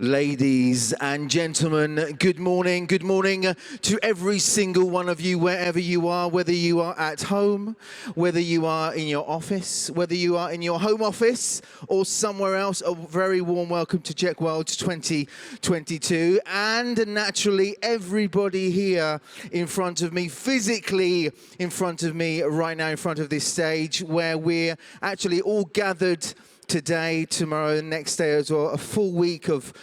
Ladies and gentlemen, good morning. Good morning to every single one of you, wherever you are, whether you are at home, whether you are in your office, whether you are in your home office or somewhere else. A very warm welcome to JEC World 2022. And naturally, everybody here in front of me, physically in front of me right now, in front of this stage, where we're actually all gathered today, tomorrow, and next day as well. A full week of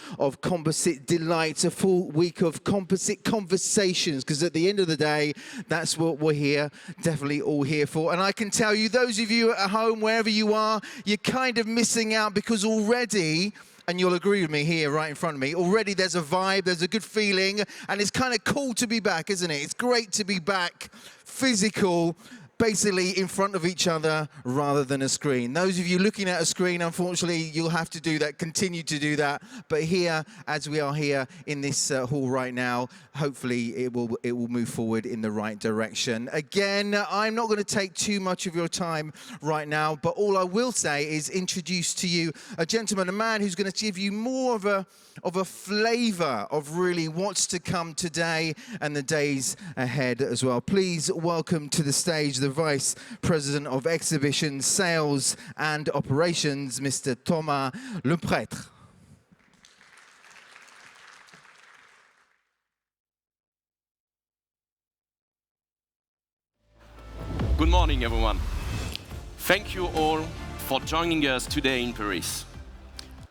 composite delights, a full week of composite conversations, because at the end of the day, that's what we're here, definitely all here for. And I can tell you, those of you at home, wherever you are, you're kind of missing out, because already, and you'll agree with me here right in front of me, already there's a vibe, there's a good feeling, and it's kind of cool to be back, isn't it? It's great to be back, physical, basically in front of each other rather than a screen. Those of you looking at a screen, unfortunately, you'll have to do that, continue to do that. But here, as we are here in this hall right now, hopefully it will move forward in the right direction. Again, I'm not going to take too much of your time right now, but all I will say is introduce to you a gentleman, a man who's going to give you more of a flavor of really what's to come today and the days ahead as well. Please welcome to the stage the Vice President of Exhibition, Sales and Operations, Mr. Thomas Lepretre. Good morning, everyone. Thank you all for joining us today in Paris.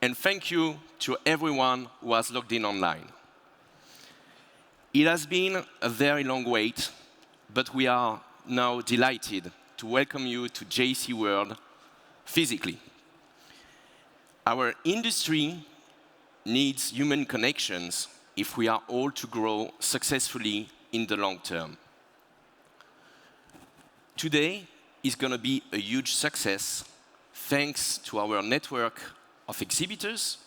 And thank you to everyone who has logged in online. It has been a very long wait, but we are now delighted to welcome you to JEC World physically. Our industry needs human connections if we are all to grow successfully in the long term. Today is going to be a huge success thanks to our network of exhibitors,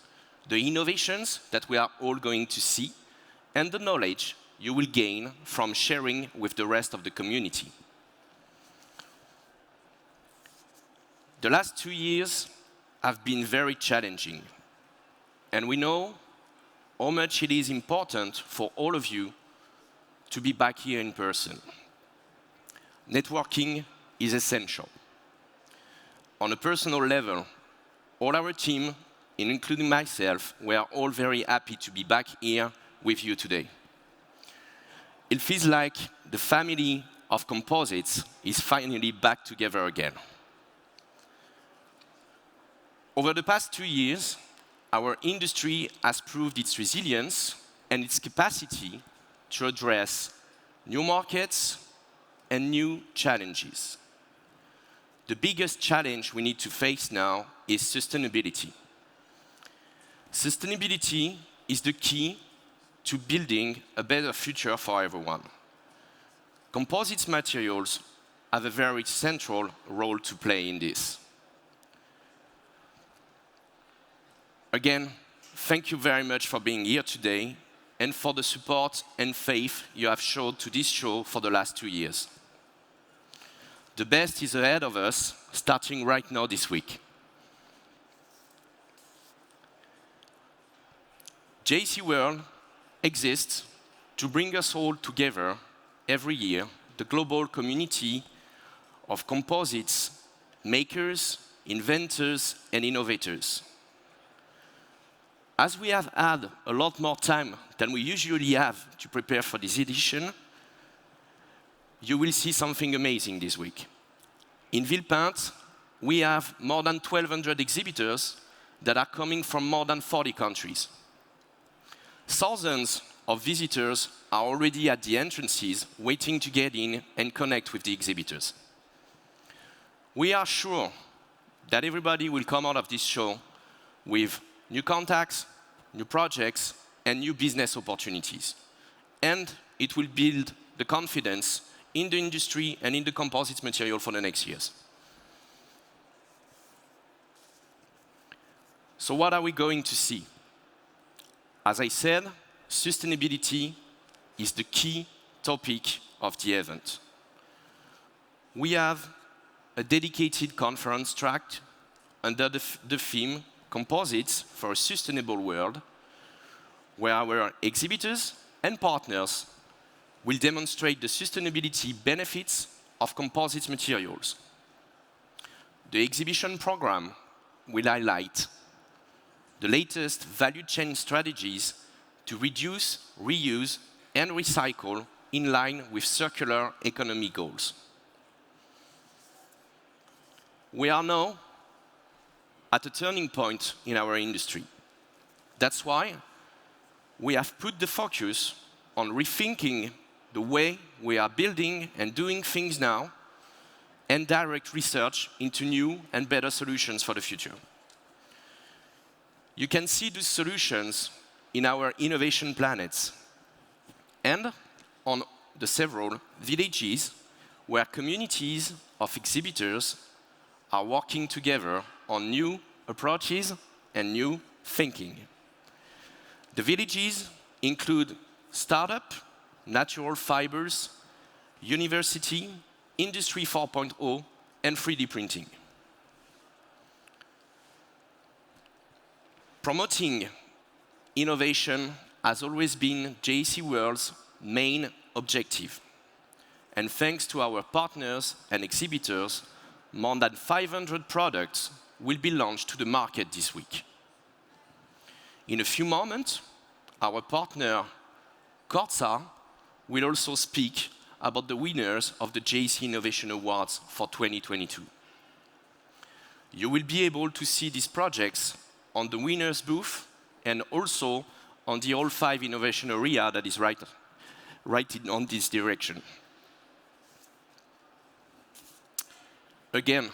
the innovations that we are all going to see, and the knowledge you will gain from sharing with the rest of the community. The last 2 years have been very challenging, and we know how much it is important for all of you to be back here in person. Networking is essential. On a personal level, all our team, including myself, we are all very happy to be back here with you today. It feels like the family of composites is finally back together again. Over the past 2 years, our industry has proved its resilience and its capacity to address new markets and new challenges. The biggest challenge we need to face now is sustainability. Sustainability is the key to building a better future for everyone. Composites materials have a very central role to play in this. Again, thank you very much for being here today and for the support and faith you have shown to this show for the last 2 years. The best is ahead of us, starting right now this week. JEC World exists to bring us all together every year, the global community of composites makers, inventors, and innovators. As we have had a lot more time than we usually have to prepare for this edition, you will see something amazing this week. In Villepinte, we have more than 1,200 exhibitors that are coming from more than 40 countries. Thousands of visitors are already at the entrances waiting to get in and connect with the exhibitors. We are sure that everybody will come out of this show with new contacts, new projects, and new business opportunities. And it will build the confidence in the industry and in the composites material for the next years. So what are we going to see? As I said, sustainability is the key topic of the event. We have a dedicated conference track under the theme Composites for a Sustainable World, where our exhibitors and partners will demonstrate the sustainability benefits of composite materials. The exhibition program will highlight the latest value chain strategies to reduce, reuse, and recycle in line with circular economy goals. We are now at a turning point in our industry. That's why we have put the focus on rethinking the way we are building and doing things now and direct research into new and better solutions for the future. You can see these solutions in our innovation planets and on the several villages where communities of exhibitors are working together on new approaches and new thinking. The villages include startup, natural fibers, university, Industry 4.0, and 3D printing. Promoting innovation has always been JEC World's main objective. And thanks to our partners and exhibitors, more than 500 products will be launched to the market this week. In a few moments, our partner, Corsa, will also speak about the winners of the JEC Innovation Awards for 2022. You will be able to see these projects on the winners booth and also on the All 5 innovation area that is right on this direction. Again,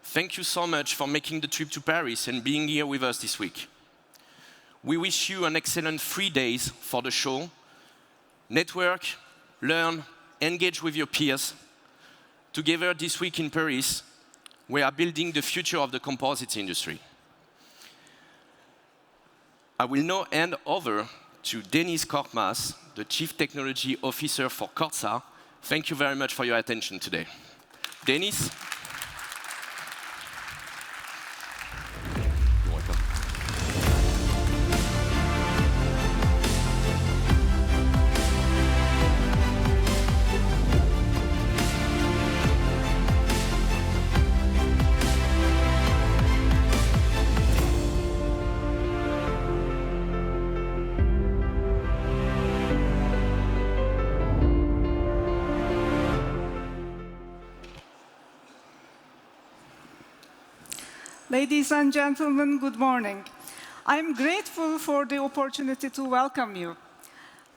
thank you so much for making the trip to Paris and being here with us this week. We wish you an excellent 3 days for the show. Network, learn, engage with your peers. Together this week in Paris, we are building the future of the composites industry. I will now hand over to Denis Korkmaz, the Chief Technology Officer for Corsa. Thank you very much for your attention today. Denis? You're welcome. Ladies and gentlemen, good morning. I'm grateful for the opportunity to welcome you.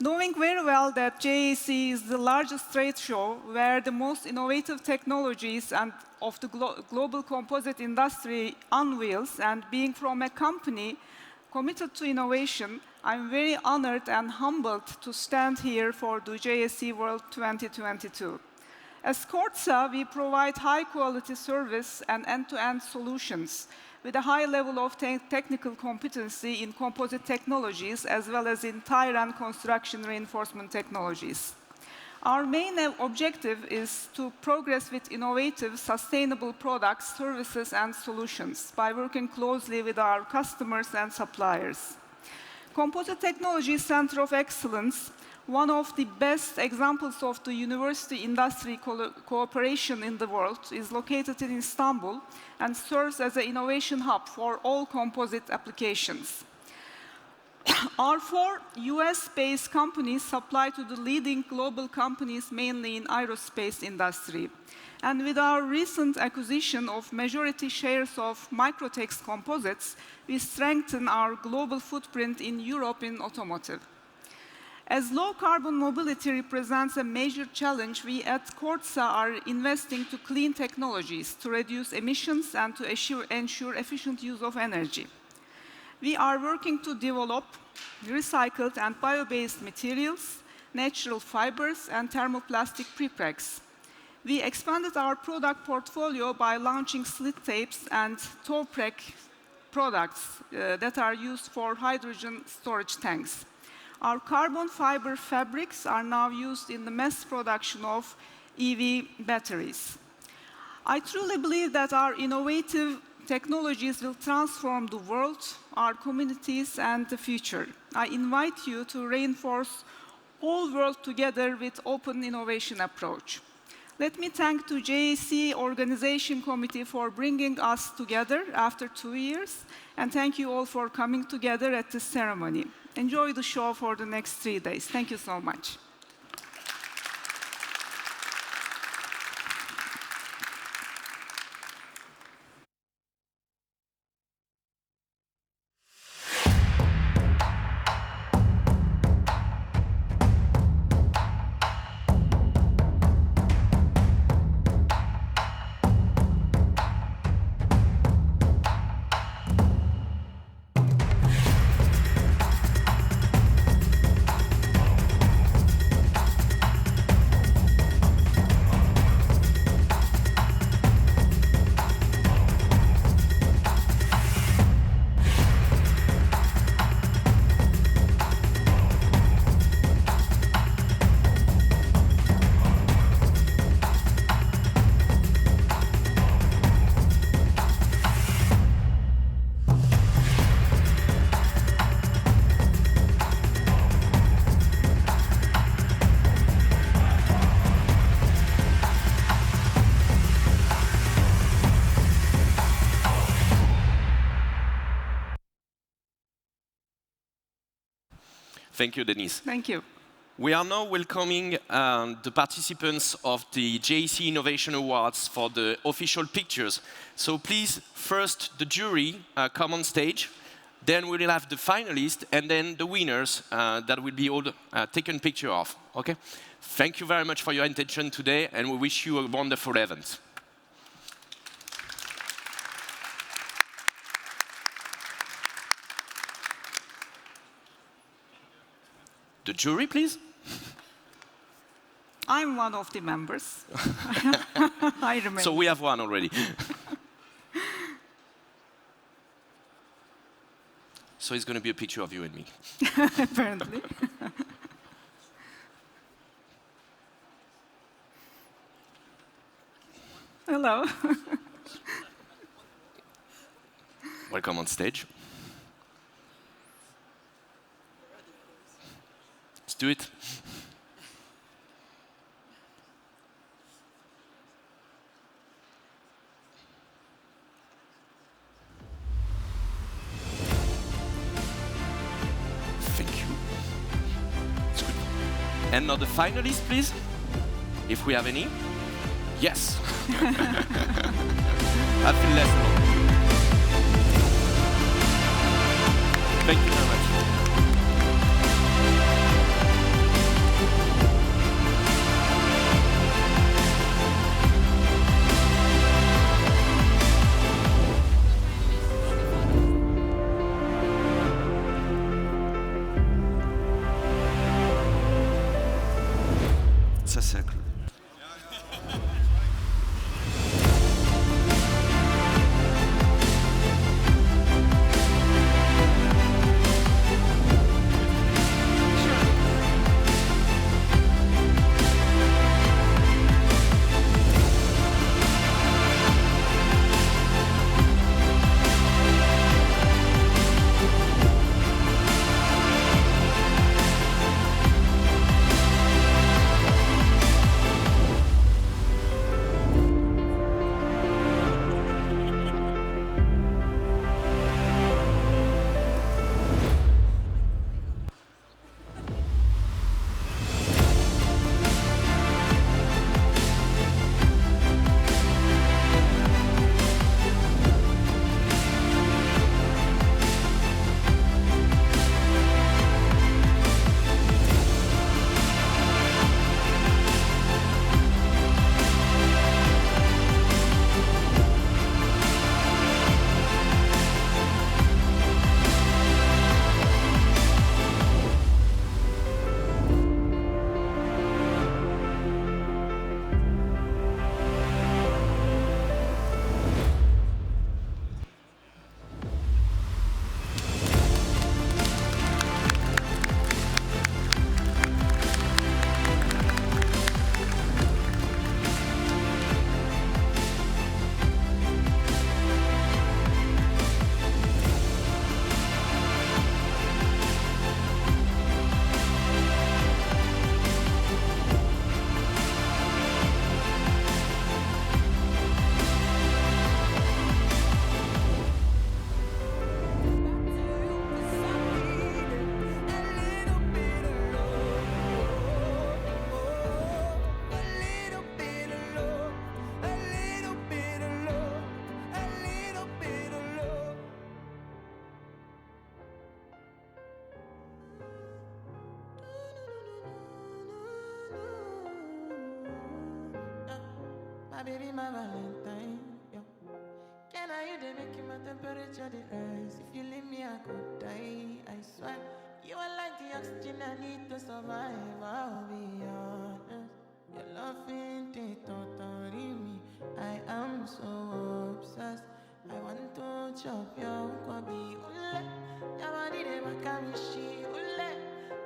Knowing very well that JEC is the largest trade show where the most innovative technologies and of the global composite industry unveils, and being from a company committed to innovation, I'm very honored and humbled to stand here for the JEC World 2022. As Corsa, we provide high-quality service and end-to-end solutions with a high level of technical competency in composite technologies as well as in tire and construction reinforcement technologies. Our main objective is to progress with innovative, sustainable products, services, and solutions by working closely with our customers and suppliers. Composite Technology Center of Excellence, one of the best examples of the university-industry cooperation in the world, is located in Istanbul and serves as an innovation hub for all composite applications. Our 4 US-based companies supply to the leading global companies, mainly in aerospace industry. And with our recent acquisition of majority shares of Microtex Composites, we strengthen our global footprint in Europe in automotive. As low-carbon mobility represents a major challenge, we at Corsa are investing to clean technologies to reduce emissions and to ensure efficient use of energy. We are working to develop recycled and bio-based materials, natural fibers, and thermoplastic prepregs. We expanded our product portfolio by launching slit tapes and toe preg products that are used for hydrogen storage tanks. Our carbon fiber fabrics are now used in the mass production of EV batteries. I truly believe that our innovative technologies will transform the world, our communities, and the future. I invite you to reinforce whole world together with open innovation approach. Let me thank the JEC Organization Committee for bringing us together after 2 years, and thank you all for coming together at this ceremony. Enjoy the show for the next 3 days. Thank you so much. Thank you, Denise. Thank you. We are now welcoming the participants of the JEC Innovation Awards for the official pictures. So please, first the jury come on stage, then we will have the finalists, and then the winners that will be all taken picture of. Okay? Thank you very much for your attention today, and we wish you a wonderful event. The jury, please. I'm one of the members. I remember. So we have one already. So it's going to be a picture of you and me. Apparently. Hello. Welcome on stage. Let's do it. Thank you. It's good. And now the finalists, please, if we have any. Yes. I feel less alone. Thank you very much. Ça, c'est cool. My baby, my Valentine. Yeah. Can I you they make my temperature the rise? If you leave me, I could die. I swear, you are like the oxygen I need to survive. I'll be honest. Your love ain't it totally me. I am so obsessed. I want to chop your kwabi ule. Your body they make me she ule.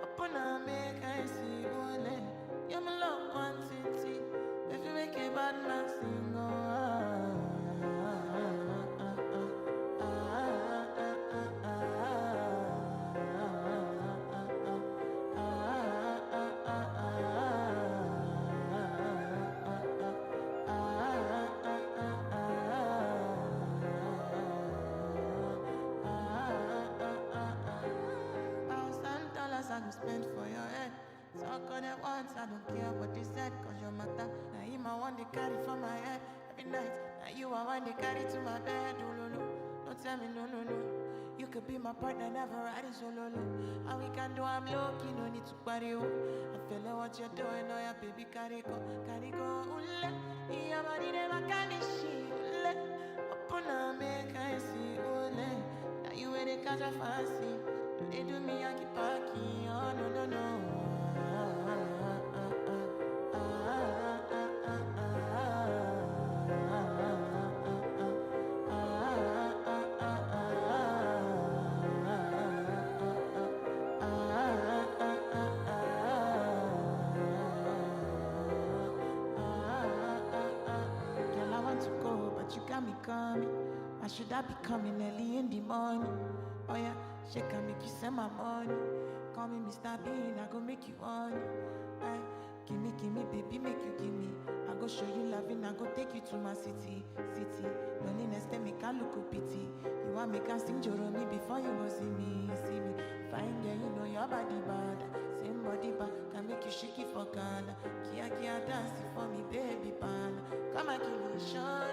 Upon a make I see ule. You're my love quantity. If you make a bad man sing, $1,000 I go spend for your head. Talk on it once, I don't care what they said, cause your matter. Now you my one they carry for my head every night. Now you are one they carry to my bed. Oh, no, no. Don't tell me no, no, no. You could be my partner, never riding solo. And we can do I'm low-key, no need to party. I feel like what you're doing, oh yeah, baby, carry go. Ule. Your body never can be she. Ule. Upon a make I see. Ule. Now you where they catch a fancy. They do me Yankee Parky, oh no, no, no. Girl, I want to go, but you got me coming. Why should I be coming early in the morning? Oh yeah. She can make you send my money. Call me Mr. Bean, I go make you honey. Give me, baby, make you give me. I go show you loving, I go take you to my city. Loneliness, they make I look a pity. You want me can sing Joromi before you go see me. Fine girl, you know your body bad. Same body bad, can make you shake it for Ghana. Kia dance for me, baby pan. Come and give me a shot.